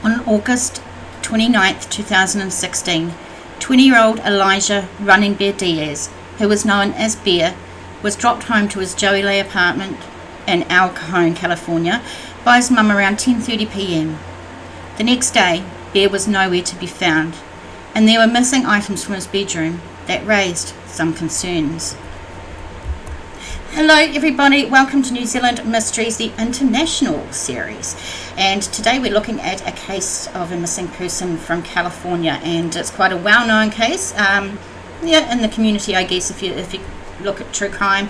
On August 29th, 2016, 20-year-old Elijah Running Bear Diaz, who was known as Bear, was dropped home to his Joey Lay apartment in El Cajon, California, by his mum around 10:30 p.m. The next day, Bear was nowhere to be found, and there were missing items from his bedroom that raised some concerns. Hello everybody, welcome to New Zealand Mysteries, the international series, and today we're looking at a case of a missing person from California, and it's quite a well-known case in the community, I guess, if you look at true crime.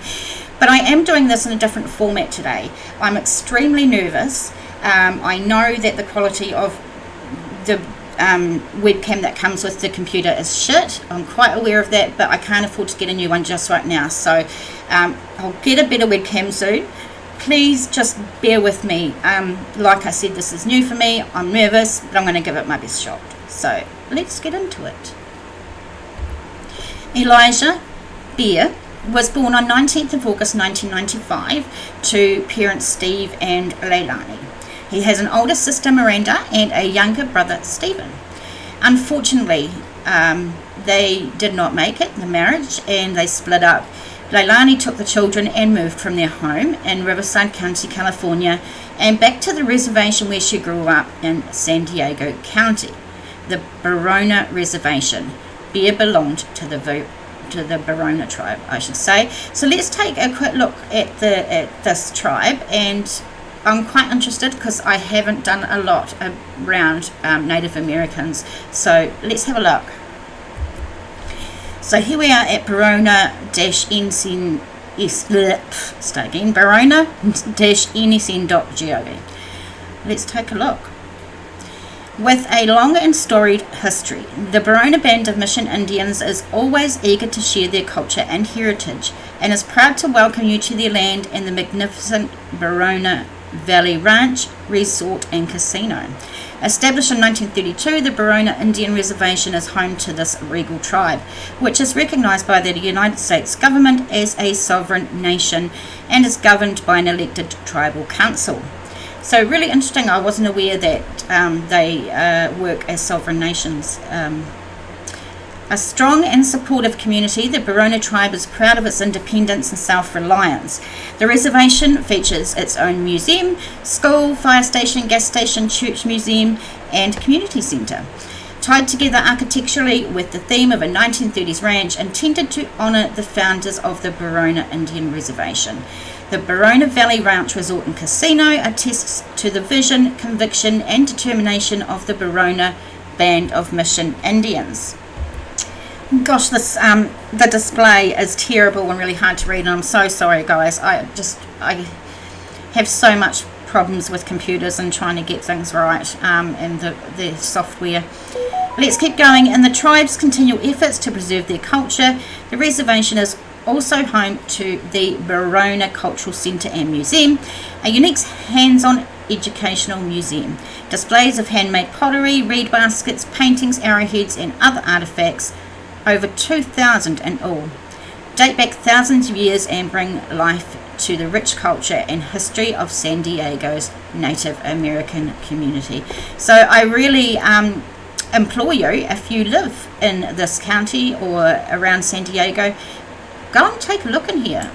But I am doing this in a different format today. I'm extremely nervous. I know that the quality of the webcam that comes with the computer is shit. I'm quite aware of that, but I can't afford to get a new one just right now, so I'll get a better webcam soon. Please just bear with me. Like I said, this is new for me. I'm nervous, but I'm going to give it my best shot. So let's get into it. Elijah Bear was born on 19th of August 1995 to parents Steve and Leilani. He has an older sister, Miranda, and a younger brother, Stephen. Unfortunately, they did not make it, the marriage, and they split up. Leilani took the children and moved from their home in Riverside County, California, and back to the reservation where she grew up in San Diego County, the Barona Reservation. Bear belonged to the Barona tribe, I should say. So let's take a quick look at this tribe, and I'm quite interested because I haven't done a lot around Native Americans. So let's have a look. So here we are at Barona-NSN.gov. Let's take a look. With a long and storied history, the Barona Band of Mission Indians is always eager to share their culture and heritage, and is proud to welcome you to their land and the magnificent Barona Valley Ranch, Resort and Casino. Established in 1932, the Barona Indian Reservation is home to this regal tribe, which is recognized by the United States government as a sovereign nation and is governed by an elected tribal council. So really interesting. I wasn't aware that they work as sovereign nations. A strong and supportive community, the Barona tribe is proud of its independence and self-reliance. The reservation features its own museum, school, fire station, gas station, church, museum, and community centre, tied together architecturally with the theme of a 1930s ranch intended to honour the founders of the Barona Indian Reservation. The Barona Valley Ranch, Resort and Casino attests to the vision, conviction, and determination of the Barona Band of Mission Indians. Gosh, the display is terrible and really hard to read, and I'm so sorry, guys. I have so much problems with computers and trying to get things right, and the software. Let's keep going. In the tribe's continual efforts to preserve their culture, the reservation is also home to the Barona Cultural Centre and Museum, a unique hands-on educational museum. Displays of handmade pottery, reed baskets, paintings, arrowheads, and other artefacts, over 2,000 in all, date back thousands of years and bring life to the rich culture and history of San Diego's Native American community. So I really implore you, if you live in this county or around San Diego, go and take a look in here.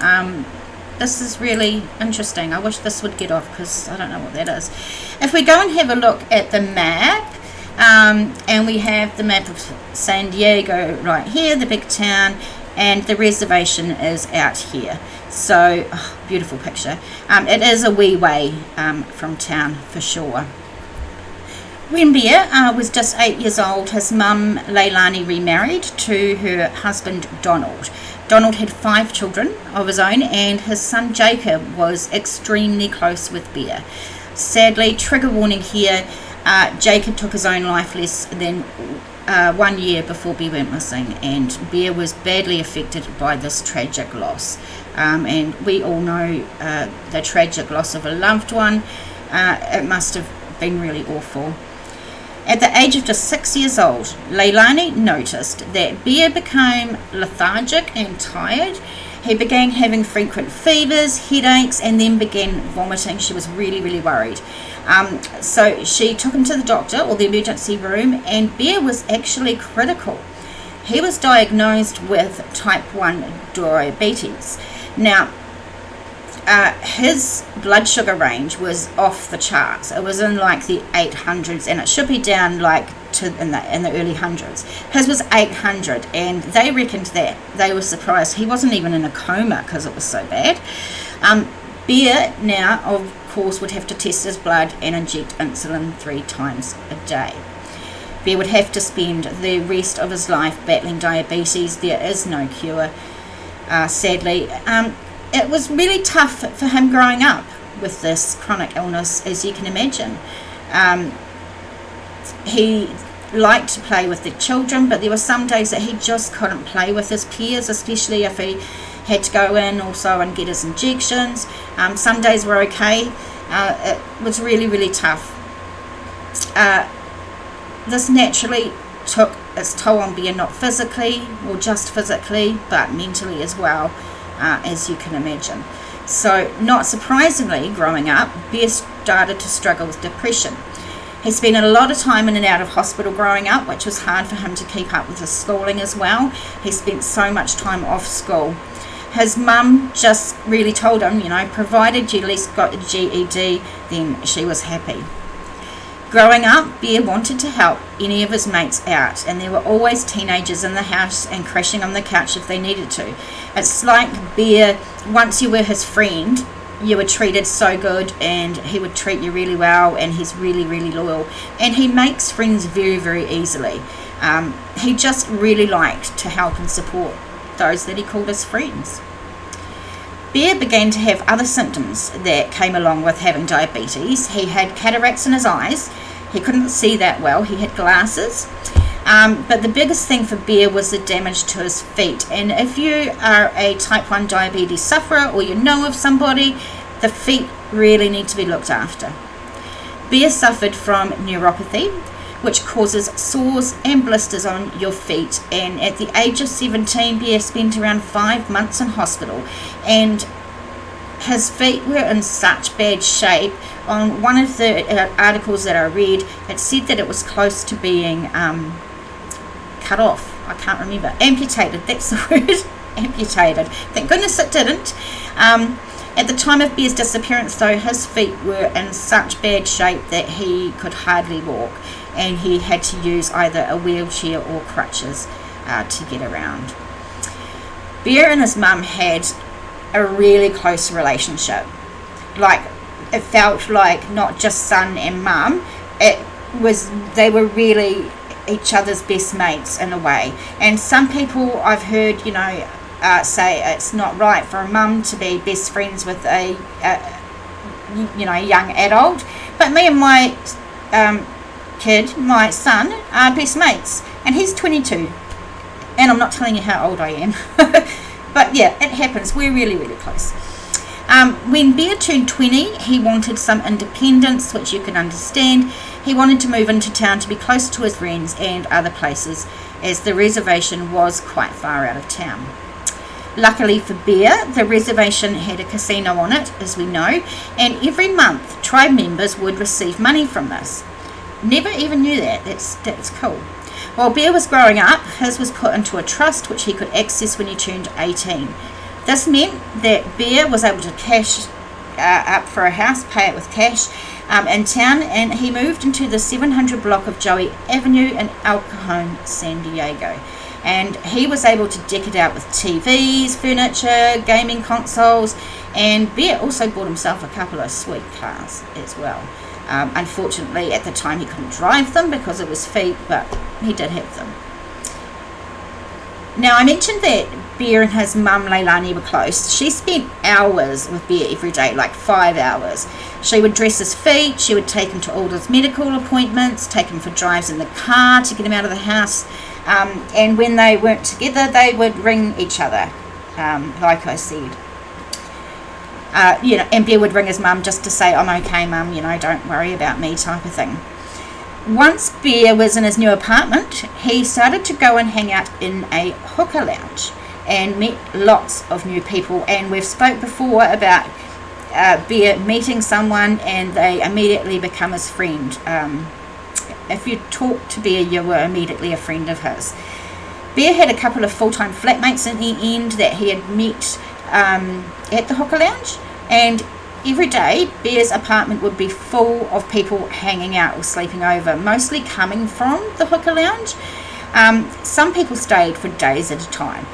This is really interesting. I wish this would get off because I don't know what that is. If we go and have a look at the map, and we have the map of San Diego right here, the big town, and the reservation is out here. So, beautiful picture. It is a wee way from town for sure. When Bear was just 8 years old, his mum Leilani remarried to her husband Donald. Donald had 5 children of his own, and his son Jacob was extremely close with Bear. Sadly, trigger warning here, Jacob took his own life less than 1 year before Bear went missing, and Bear was badly affected by this tragic loss. And we all know the tragic loss of a loved one. It must have been really awful. At the age of just 6 years old, Leilani noticed that Bear became lethargic and tired. He began having frequent fevers, headaches, and then began vomiting. She was really, really worried. So she took him to the doctor or the emergency room, and Bear was actually critical. He was diagnosed with type 1 diabetes. Now, his blood sugar range was off the charts. It was in like the 800s, and it should be down like in the early hundreds. His was 800, and they reckoned that. They were surprised he wasn't even in a coma because it was so bad. Bear now, of course, would have to test his blood and inject insulin 3 times a day. Bear would have to spend the rest of his life battling diabetes. There is no cure, sadly. It was really tough for him growing up with this chronic illness, as you can imagine. He liked to play with the children, but there were some days that he just couldn't play with his peers, especially if he had to go in also and get his injections. Some days were okay. It was really, really tough. This naturally took its toll on Bear, not physically or just physically, but mentally as well, as you can imagine. So, not surprisingly, growing up, Bear started to struggle with depression. He spent a lot of time in and out of hospital growing up, which was hard for him to keep up with his schooling as well. He spent so much time off school. His mum just really told him, provided you at least got the GED, then she was happy. Growing up, Bear wanted to help any of his mates out, and there were always teenagers in the house and crashing on the couch if they needed to. It's like Bear, once you were his friend, you were treated so good, and he would treat you really well, and he's really, really loyal. And he makes friends very, very easily. He just really liked to help and support those that he called his friends. Bear began to have other symptoms that came along with having diabetes. He had cataracts in his eyes. He couldn't see that well. He had glasses. But the biggest thing for Bear was the damage to his feet. And if you are a type 1 diabetes sufferer, or you know of somebody, the feet really need to be looked after. Bear suffered from neuropathy, which causes sores and blisters on your feet. And at the age of 17, Bear spent around 5 months in hospital, and his feet were in such bad shape. On one of the articles that I read, it said that it was close to being cut off. I can't remember. Amputated, that's the word. Amputated. Thank goodness it didn't. At the time of Bear's disappearance, though, his feet were in such bad shape that he could hardly walk, and he had to use either a wheelchair or crutches to get around. Bear and his mum had a really close relationship. Like, it felt like not just son and mum, they were really each other's best mates in a way. And some people I've heard, say it's not right for a mum to be best friends with a young adult. But me and my my son, are best mates, and he's 22. And I'm not telling you how old I am. But yeah, it happens. We're really, really close. When Bear turned 20, he wanted some independence, which you can understand. He wanted to move into town to be close to his friends and other places, as the reservation was quite far out of town. Luckily for Bear, the reservation had a casino on it, as we know, and every month tribe members would receive money from this. Never even knew that. That's cool. While Bear was growing up, his was put into a trust which he could access when he turned 18. This meant that Bear was able to cash up for a house, pay it with cash in town, and he moved into the 700 block of Joey Avenue in El Cajon, San Diego. And he was able to deck it out with TVs, furniture, gaming consoles, and Bear also bought himself a couple of sweet cars as well. Unfortunately, at the time he couldn't drive them because of his feet, but he did have them. Now, I mentioned that Bear and his mum, Leilani, were close. She spent hours with Bear every day, like 5 hours. She would dress his feet, she would take him to all his medical appointments, take him for drives in the car to get him out of the house. And when they weren't together, they would ring each other, like I said. And Bear would ring his mum just to say, I'm okay, mum, don't worry about me, type of thing. Once Bear was in his new apartment, he started to go and hang out in a hooker lounge and met lots of new people. And we've spoke before about Bear meeting someone and they immediately become his friend. If you talk to Bear, you were immediately a friend of his. Bear had a couple of full-time flatmates in the end that he had met at the hooker lounge, and every day Bear's apartment would be full of people hanging out or sleeping over, mostly coming from the hooker lounge. Some people stayed for days at a time.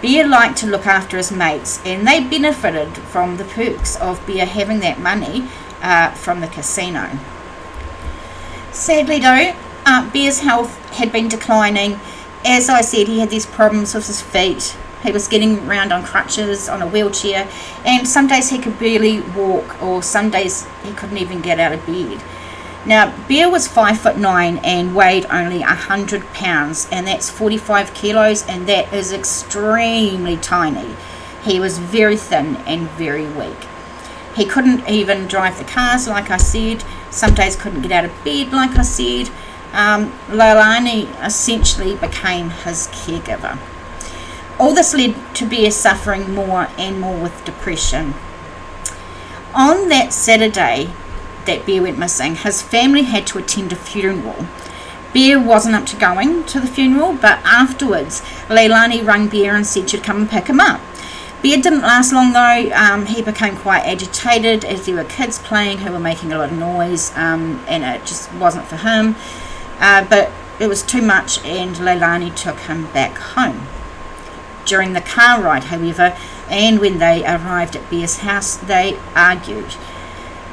Bear liked to look after his mates, and they benefited from the perks of Bear having that money from the casino. Sadly though, Bear's health had been declining. As I said, he had these problems with his feet. He was getting around on crutches, on a wheelchair, and some days he could barely walk, or some days he couldn't even get out of bed. Now, Bear was 5'9" and weighed only 100 pounds, and that's 45 kilos, and that is extremely tiny. He was very thin and very weak. He couldn't even drive the cars, like I said. Some days couldn't get out of bed, like I said. Leilani essentially became his caregiver. All this led to Bear suffering more and more with depression. On that Saturday that Bear went missing, his family had to attend a funeral. Bear wasn't up to going to the funeral, but afterwards Leilani rang Bear and said she'd come and pick him up. Bear didn't last long though. He became quite agitated as there were kids playing who were making a lot of noise, and it just wasn't for him. But it was too much, and Leilani took him back home. During the car ride, however, and when they arrived at Bear's house, they argued.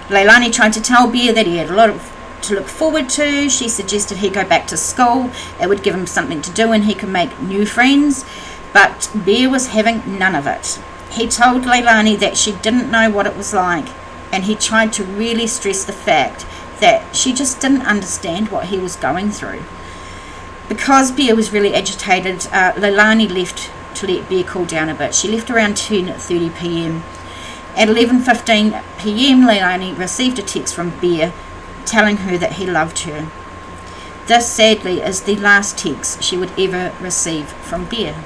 Leilani tried to tell Bear that he had a lot to look forward to. She suggested he go back to school. It would give him something to do and he could make new friends. But Bear was having none of it. He told Leilani that she didn't know what it was like, and he tried to really stress the fact that she just didn't understand what he was going through. Because Bear was really agitated, Leilani left to let Bear cool down a bit. She left around 10:30 p.m. At 11:15 p.m, Leilani received a text from Bear telling her that he loved her. This, sadly, is the last text she would ever receive from Bear.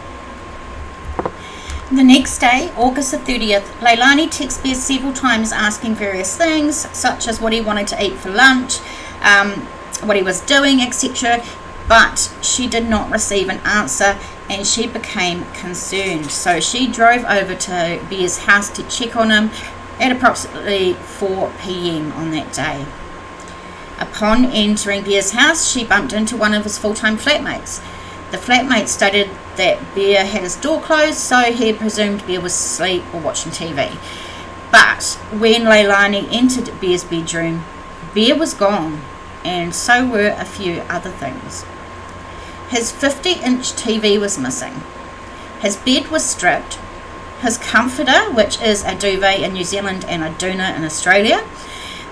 The next day, August the 30th, Leilani texted Bear several times asking various things, such as what he wanted to eat for lunch, what he was doing, etc. But she did not receive an answer, and she became concerned. So she drove over to Bear's house to check on him at approximately 4 p.m. on that day. Upon entering Bear's house, she bumped into one of his full-time flatmates. The flatmate stated that Bear had his door closed, so he presumed Bear was asleep or watching TV. But when Leilani entered Bear's bedroom, Bear was gone, and so were a few other things. His 50-inch TV was missing. His bed was stripped. His comforter, which is a duvet in New Zealand and a doona in Australia,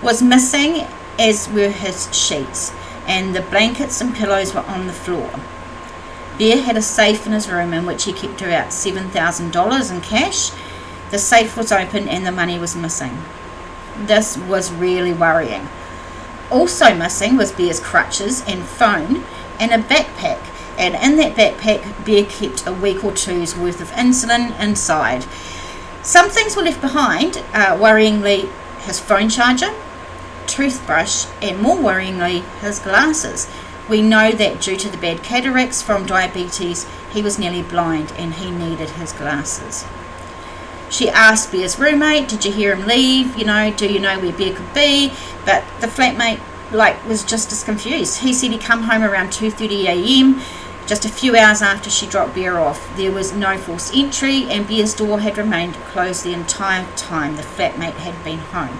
was missing, as were his sheets, and the blankets and pillows were on the floor. Bear had a safe in his room in which he kept about $7,000 in cash. The safe was open and the money was missing. This was really worrying. Also missing was Bear's crutches and phone and a backpack, and in that backpack Bear kept a week or two's worth of insulin inside. Some things were left behind, worryingly his phone charger, toothbrush, and more worryingly his glasses. We know that due to the bad cataracts from diabetes, he was nearly blind and he needed his glasses. She asked Bear's roommate, did you hear him leave? Do you know where Bear could be? But the flatmate was just as confused. He said he come home around 2:30 a.m, just a few hours after she dropped Bear off. There was no forced entry and Bear's door had remained closed the entire time the flatmate had been home.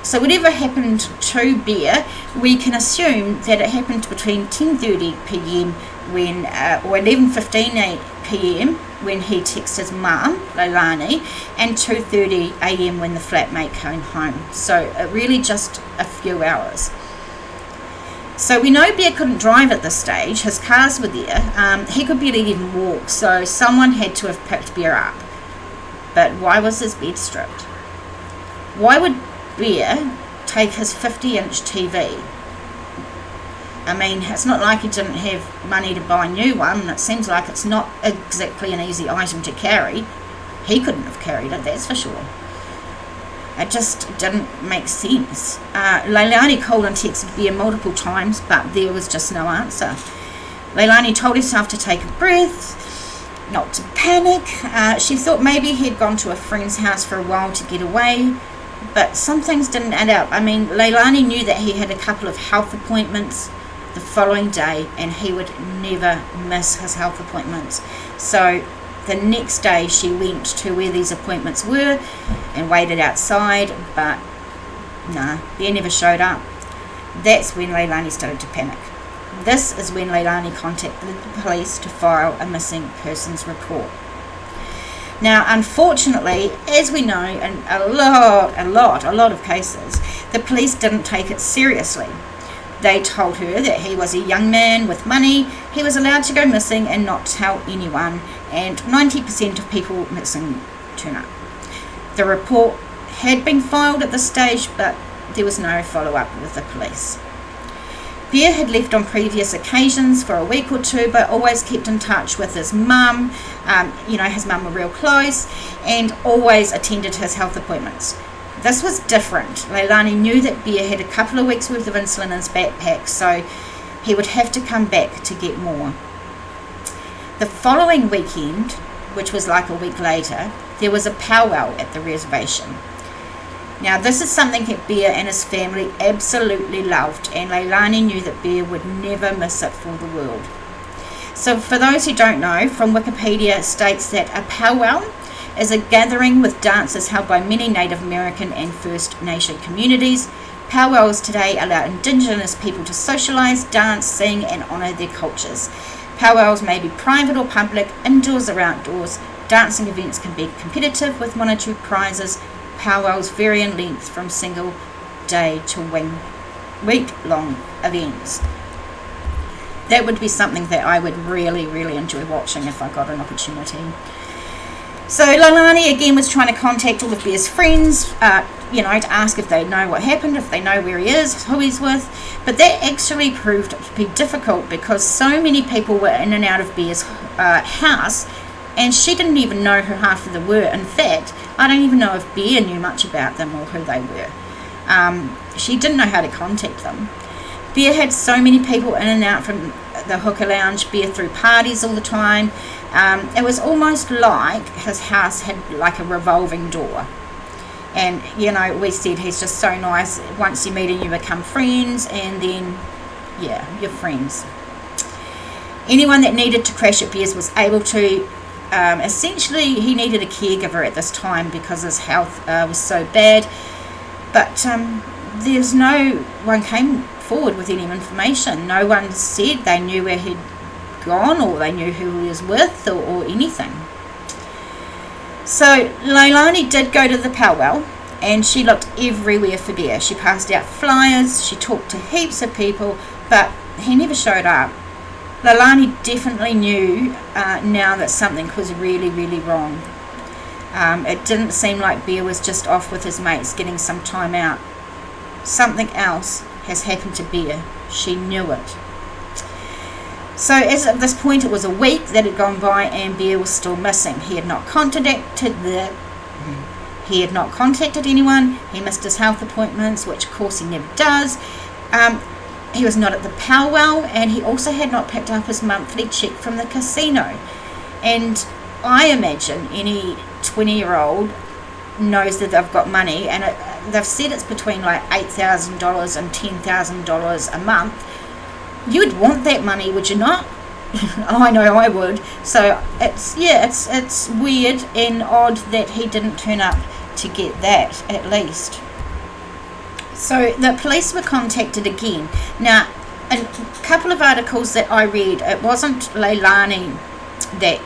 So whatever happened to Bear, we can assume that it happened between 10:30 p.m. or 11:15 p.m. when he texted his mum, Leilani, and 2:30 a.m. when the flatmate came home. So really just a few hours. So we know Bear couldn't drive at this stage. His cars were there. He could barely even walk, so someone had to have picked Bear up. But why was his bed stripped? Why would Bear take his 50-inch TV? I mean, it's not like he didn't have money to buy a new one, and it seems like it's not exactly an easy item to carry. He couldn't have carried it, that's for sure. It just didn't make sense. Leilani called and texted Bear multiple times, but there was just no answer. Leilani told herself to take a breath, not to panic. She thought maybe he'd gone to a friend's house for a while to get away, but some things didn't add up. I mean, Leilani knew that he had a couple of health appointments the following day, and he would never miss his health appointments. So the next day she went to where these appointments were and waited outside, but no, Bear never showed up. That's when Leilani started to panic. This is when Leilani contacted the police to file a missing persons report. Now, unfortunately, as we know, in a lot of cases, the police didn't take it seriously. They told her that he was a young man with money, he was allowed to go missing and not tell anyone, and 90% of people missing turn up. The report had been filed at this stage, but there was no follow-up with the police. Bear had left on previous occasions for a week or two, but always kept in touch with his mum. His mum were real close, and always attended his health appointments. This was different. Leilani knew that Bear had a couple of weeks worth of insulin in his backpack, so he would have to come back to get more. The following weekend, which was like a week later, there was a powwow at the reservation. Now, this is something that Bear and his family absolutely loved, and Leilani knew that Bear would never miss it for the world. So for those who don't know, from Wikipedia, it states that a powwow is a gathering with dances held by many Native American and First Nation communities. Powwows today allow Indigenous people to socialise, dance, sing and honour their cultures. Powwows may be private or public, indoors or outdoors. Dancing events can be competitive with monetary prizes. Powwows vary in length from single day to week-long events. That would be something that I would really enjoy watching if I got an opportunity. So Leilani again was trying to contact all of Bear's friends, to ask if they know what happened, if they know where he is, who he's with. But that actually proved to be difficult because so many people were in and out of Bear's house, and she didn't even know who half of them were. In fact, I don't even know if Bear knew much about them or who they were. She didn't know how to contact them. Bear had so many people in and out from the hooker lounge. Bear threw parties all the time. It was almost like his house had like a revolving door. And, we said he's just so nice. Once you meet him, you become friends, and then, you're friends. Anyone that needed to crash at Bear's was able to. Essentially, he needed a caregiver at this time because his health was so bad. But there's no one came forward with any information. No one said they knew where he'd gone or they knew who he was with or anything. So Leilani did go to the powwow, and she looked everywhere for Bear. She passed out flyers, she talked to heaps of people, but he never showed up. Leilani definitely knew now that something was really wrong. It didn't seem like Bear was just off with his mates getting some time out. Something else has happened to Bear. She knew it. So as at this point, it was a week that had gone by and Bear was still missing. He had not contacted anyone. He missed his health appointments, which of course he never does. He was not at the powwow, and he also had not picked up his monthly check from the casino. And I imagine any 20-year-old knows that they've got money, and they've said it's between like $8,000 and $10,000 a month. You'd want that money, would you not? I know I would. So it's weird and odd that he didn't turn up to get that, at least. So the police were contacted again. Now, a couple of articles that I read, it wasn't Leilani that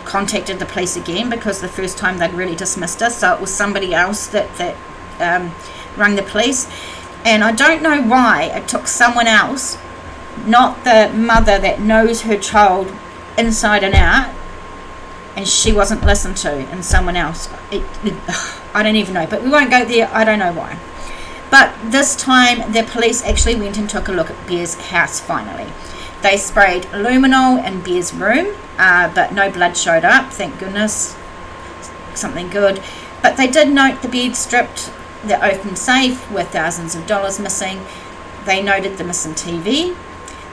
contacted the police again, because the first time they'd really dismissed her, so it was somebody else that rang the police. And I don't know why it took someone else, not the mother that knows her child inside and out, and she wasn't listened to, and someone else. I don't even know, but we won't go there. I don't know why. But this time the police actually went and took a look at Bear's house finally. They sprayed luminol in Bear's room, but no blood showed up, thank goodness. Something good. But they did note the bed stripped, the open safe with thousands of dollars missing. They noted the missing TV.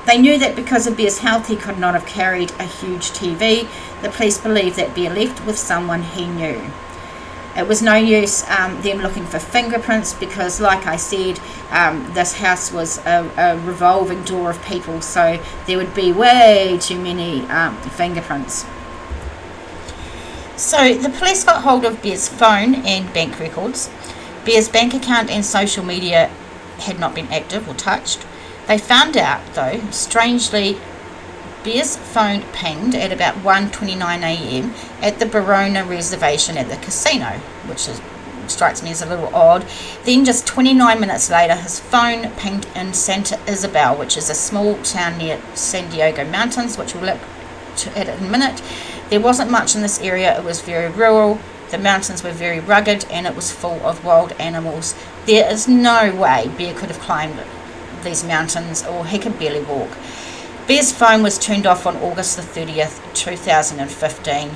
They knew that because of Bear's health, he could not have carried a huge TV. The police believed that Bear left with someone he knew. It was no use them looking for fingerprints because, like I said, this house was a revolving door of people, so there would be way too many fingerprints. So the police got hold of Bear's phone and bank records. Bear's bank account and social media had not been active or touched. They found out, though, strangely, Bear's phone pinged at about 1:29 a.m. at the Barona reservation at the casino, which strikes me as a little odd. Then just 29 minutes later, his phone pinged in Santa Isabel, which is a small town near San Diego Mountains, which we'll look at in a minute. There wasn't much in this area. It was very rural. The mountains were very rugged, and it was full of wild animals. There is no way Bear could have climbed these mountains, or he could barely walk. Bear's phone was turned off on August the 30th, 2015,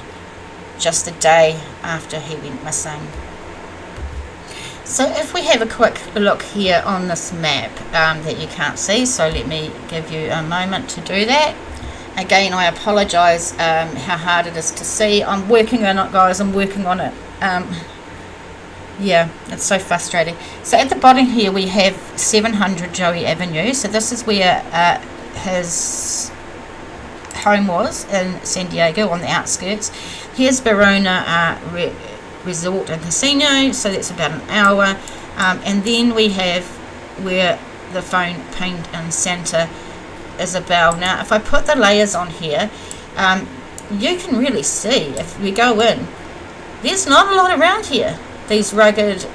just a day after he went missing. So if we have a quick look here on this map that you can't see, so let me give you a moment to do that. Again, I apologise how hard it is to see. I'm working on it, guys. I'm working on it. Yeah, it's so frustrating. So at the bottom here we have 700 Joey Avenue. So this is where his home was in San Diego, on the outskirts. Here's Barona Resort and Casino, so that's about an hour. And then we have where the phone pinged in Santa Isabel. Now, if I put the layers on here, you can really see, if we go in, there's not a lot around here. These rugged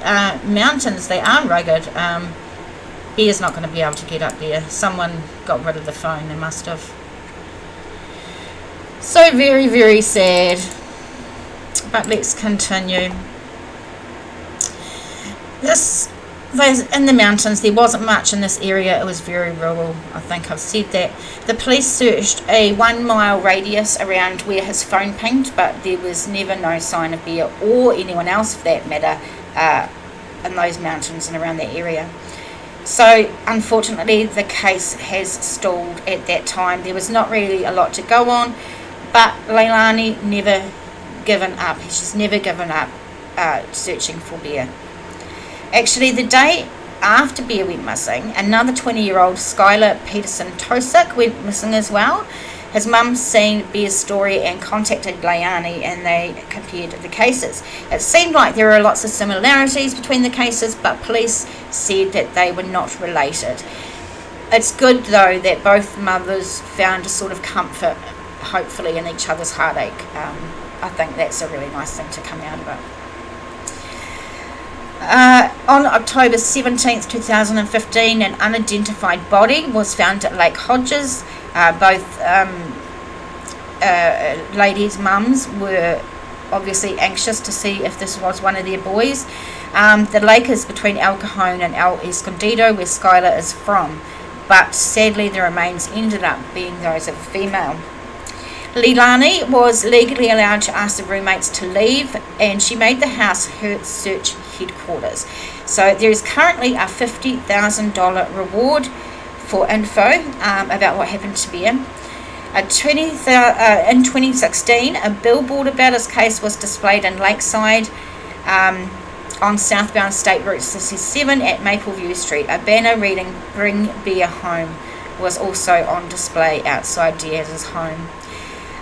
mountains, they are rugged. Bear's not going to be able to get up there. Someone got rid of the phone, they must have. So very, very sad. But let's continue. In the mountains, there wasn't much in this area. It was very rural. I think I've said that. The police searched a 1 mile radius around where his phone pinged, but there was never no sign of Bear or anyone else for that matter in those mountains and around that area. So unfortunately the case has stalled at that time. There was not really a lot to go on, but Leilani never given up. She's never given up searching for Bear. Actually, the day after Bear went missing, another 20-year-old Skyler Peterson Tosic went missing as well. His mum seen Bear's story and contacted Leilani, and they compared the cases. It seemed like there were lots of similarities between the cases, but police said that they were not related. It's good, though, that both mothers found a sort of comfort, hopefully, in each other's heartache. I think that's a really nice thing to come out of it. On October 17th, 2015, an unidentified body was found at Lake Hodges. Both ladies' mums were obviously anxious to see if this was one of their boys. The lake is between El Cajon and El Escondido, where Skyler is from, but sadly the remains ended up being those of a female. Leilani was legally allowed to ask the roommates to leave, and she made the house her search headquarters. So there is currently a $50,000 reward for info about what happened to Bear. In 2016, a billboard about his case was displayed in Lakeside on southbound State Route 67 at Mapleview Street. A banner reading "Bring Bear Home" was also on display outside Diaz's home.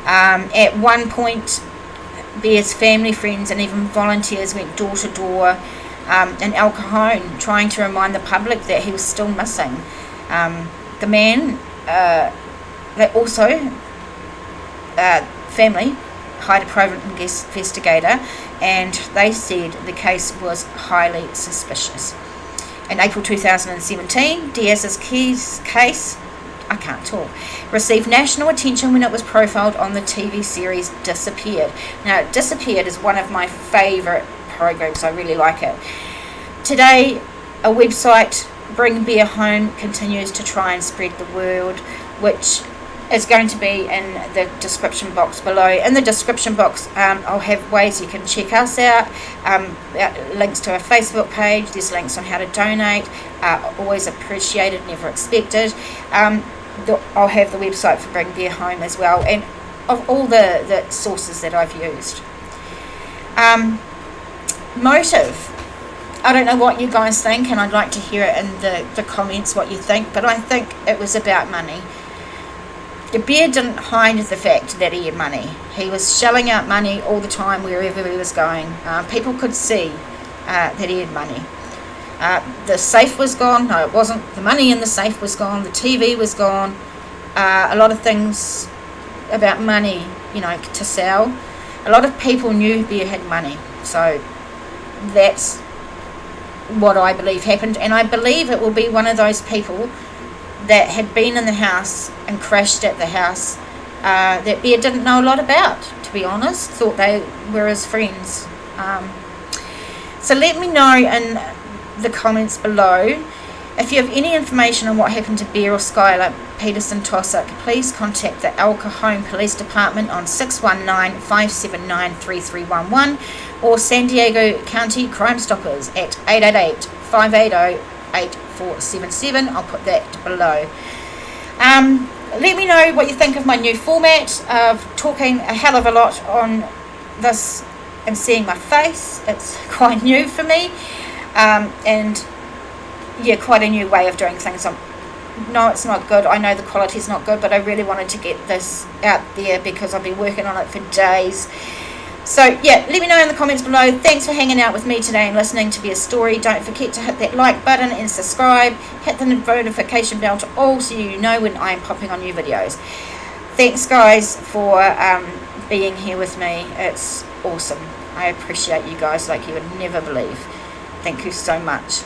At one point, Bear's family, friends, and even volunteers went door to door in El Cajon, trying to remind the public that he was still missing. The man, they also, family, hired a private investigator, and they said the case was highly suspicious. In April 2017, Diaz's case, I can't talk, received national attention when it was profiled on the TV series Disappeared. Now, Disappeared is one of my favourite programs. I really like it. Today, a website, Bring Bear Home, continues to try and spread the word, which is going to be in the description box below. In the description box, I'll have ways you can check us out, links to our Facebook page, there's links on how to donate, always appreciated, never expected. I'll have the website for Bring Bear Home as well, and of all the sources that I've used. Motive. I don't know what you guys think, and I'd like to hear it in the comments what you think, but I think it was about money. The bear didn't hide the fact that he had money. He was shelling out money all the time wherever he was going. People could see that he had money. The safe was gone. No, it wasn't. The money in the safe was gone. The TV was gone. A lot of things about money, to sell. A lot of people knew Bear had money. So that's what I believe happened. And I believe it will be one of those people that had been in the house and crashed at the house that Bear didn't know a lot about, to be honest. Thought they were his friends. So let me know in the comments below if you have any information on what happened to Bear or Skyler Peterson Tosic. Please contact the Cajon Police Department on 619-579-3311 or San Diego County Crime Stoppers at 888-580-8477. I'll put that below. Let me know what you think of my new format of talking a hell of a lot on this and seeing my face. It's quite new for me, and yeah, quite a new way of doing things. No, it's not good. I know the quality's not good, but I really wanted to get this out there because I've been working on it for days. So yeah, let me know in the comments below. Thanks for hanging out with me today and listening to Bear's story. Don't forget to hit that like button and subscribe. Hit the notification bell to all so you know when I'm popping on new videos. Thanks guys for being here with me. It's awesome. I appreciate you guys like you would never believe. Thank you so much.